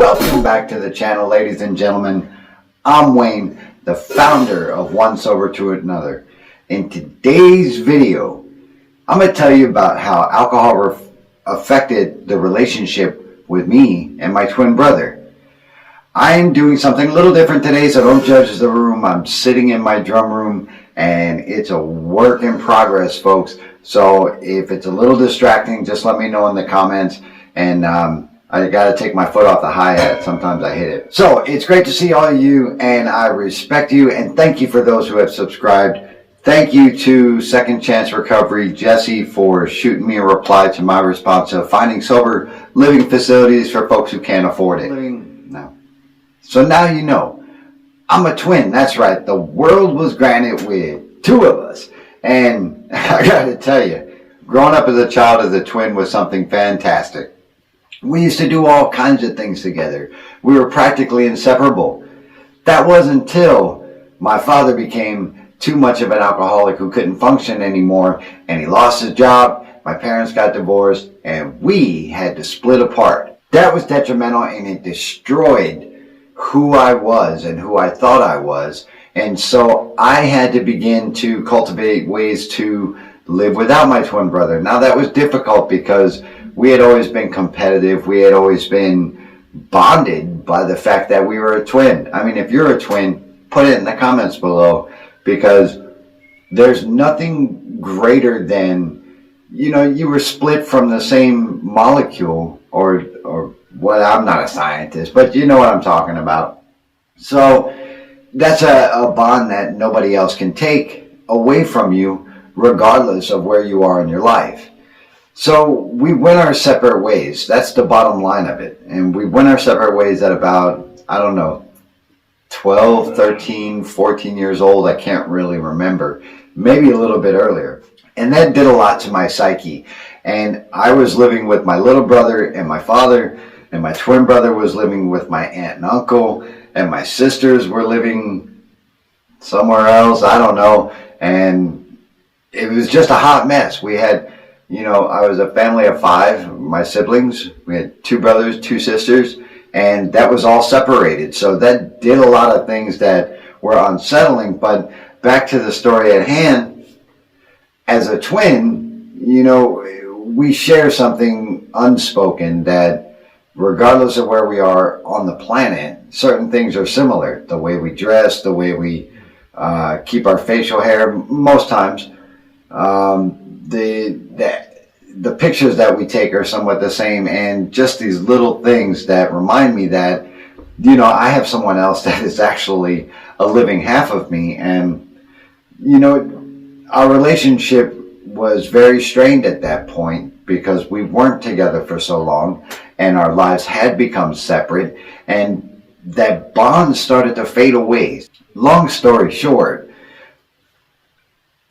Welcome back to the channel, ladies and gentlemen. I'm Wayne, the founder of One Sober to Another. In today's video, I'm going to tell you about how alcohol affected the relationship with me and my twin brother. I am doing something a little different today, so don't judge the room. I'm sitting in my drum room, and it's a work in progress, folks. So if it's a little distracting, just let me know in the comments. And I got to take my foot off the hi-hat. Sometimes I hit it. So it's great to see all of you, and I respect you, and thank you for those who have subscribed. Thank you to Second Chance Recovery, Jesse, for shooting me a reply to my response of finding sober living facilities for folks who can't afford it. No. So now you know. I'm a twin. That's right. The world was granted with two of us. And I got to tell you, growing up as a child as a twin was something fantastic. We used to do all kinds of things together. We were practically inseparable. That wasn't until my father became too much of an alcoholic who couldn't function anymore, and he lost his job. My parents got divorced, and we had to split apart. That was detrimental, and it destroyed who I was and who I thought I was. And so I had to begin to cultivate ways to live without my twin brother. Now that was difficult because we had always been competitive. We had always been bonded by the fact that we were a twin. I mean, if you're a twin, put it in the comments below, because there's nothing greater than, you were split from the same molecule or well, I'm not a scientist, but you know what I'm talking about. So that's a bond that nobody else can take away from you, regardless of where you are in your life. So we went our separate ways. That's the bottom line of it. And we went our separate ways at about, 12, 13, 14 years old. I can't really remember. Maybe a little bit earlier. And that did a lot to my psyche. And I was living with my little brother and my father, and my twin brother was living with my aunt and uncle, and my sisters were living somewhere else. I don't know. And it was just a hot mess. We had, I was a family of 5, my siblings. We had 2 brothers, 2 sisters, and that was all separated. So that did a lot of things that were unsettling. But back to the story at hand, as a twin, we share something unspoken that regardless of where we are on the planet, certain things are similar. The way we dress, the way we keep our facial hair, most times. The pictures that we take are somewhat the same, and just these little things that remind me that, I have someone else that is actually a living half of me. And, our relationship was very strained at that point because we weren't together for so long and our lives had become separate, and that bond started to fade away. Long story short,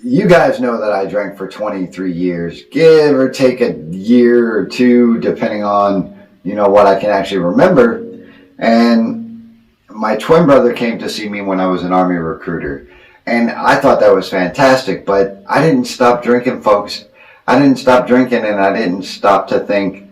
you guys know that I drank for 23 years, give or take a year or two, depending on, what I can actually remember. And my twin brother came to see me when I was an Army recruiter. And I thought that was fantastic, but I didn't stop drinking, folks. I didn't stop drinking, and I didn't stop to think,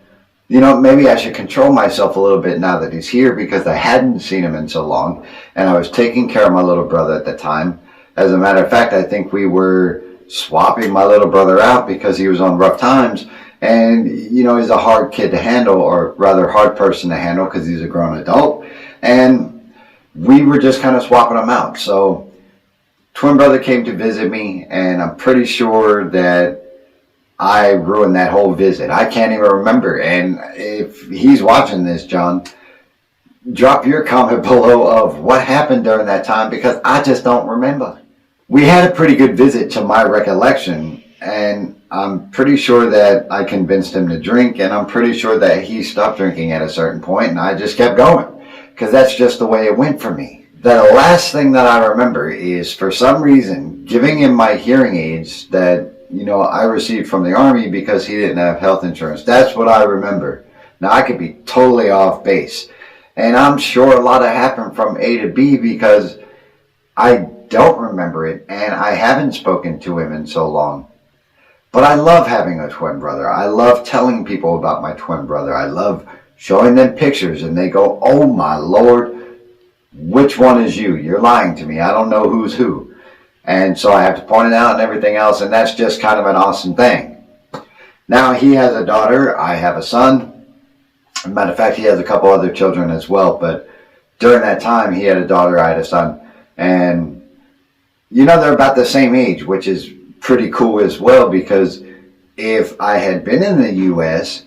maybe I should control myself a little bit now that he's here, because I hadn't seen him in so long. And I was taking care of my little brother at the time. As a matter of fact, I think we were swapping my little brother out because he was on rough times. And, he's a hard kid to handle, or rather hard person to handle, because he's a grown adult. And we were just kind of swapping him out. So twin brother came to visit me, and I'm pretty sure that I ruined that whole visit. I can't even remember. And if he's watching this, John, drop your comment below of what happened during that time, because I just don't remember. We had a pretty good visit to my recollection, and I'm pretty sure that I convinced him to drink, and I'm pretty sure that he stopped drinking at a certain point, and I just kept going, because that's just the way it went for me. The last thing that I remember is, for some reason, giving him my hearing aids that, I received from the Army because he didn't have health insurance. That's what I remember. Now, I could be totally off base. And I'm sure a lot happened from A to B because I don't remember it, and I haven't spoken to him in so long. But I love having a twin brother. I love telling people about my twin brother. I love showing them pictures, and they go, oh my Lord, which one is you? You're lying to me. I don't know who's who. And so I have to point it out and everything else, and that's just kind of an awesome thing. Now he has a daughter, I have a son. As a matter of fact, he has a couple other children as well, but during that time he had a daughter, I had a son. And you know, they're about the same age, which is pretty cool as well, because if I had been in the US,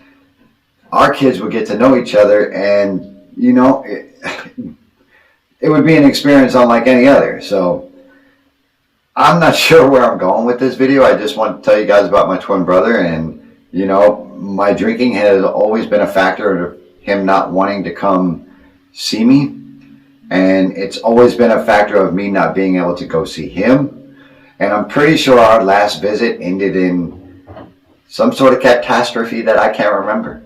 our kids would get to know each other, and you know, it would be an experience unlike any other. So I'm not sure where I'm going with this video. I just want to tell you guys about my twin brother. And you know, my drinking has always been a factor of him not wanting to come see me, and it's always been a factor of me not being able to go see him. And I'm pretty sure our last visit ended in some sort of catastrophe that I can't remember.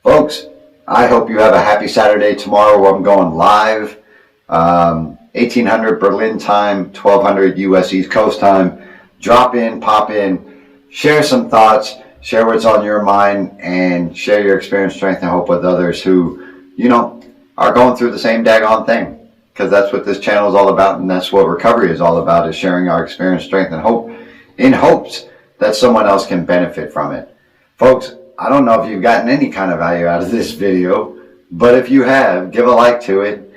Folks, I hope you have a happy Saturday tomorrow, where I'm going live, 1800 Berlin time, 1200 US East Coast time. Drop in, pop in, share some thoughts, share what's on your mind, and share your experience, strength, and hope with others who, you know, are going through the same daggone thing. Because that's what this channel is all about, and that's what recovery is all about, is sharing our experience, strength, and hope, in hopes that someone else can benefit from it. Folks, I don't know if you've gotten any kind of value out of this video, but if you have, give a like to it,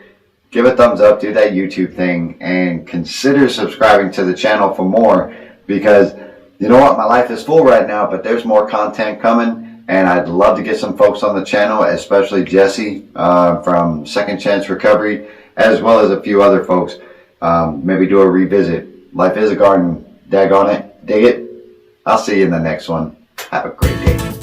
give a thumbs up, do that YouTube thing, and consider subscribing to the channel for more, because you know what, my life is full right now, but there's more content coming, and I'd love to get some folks on the channel, especially Jesse from Second Chance Recovery, as well as a few other folks. Maybe do a revisit. Life is a garden. Daggone it. Dig it. I'll see you in the next one. Have a great day.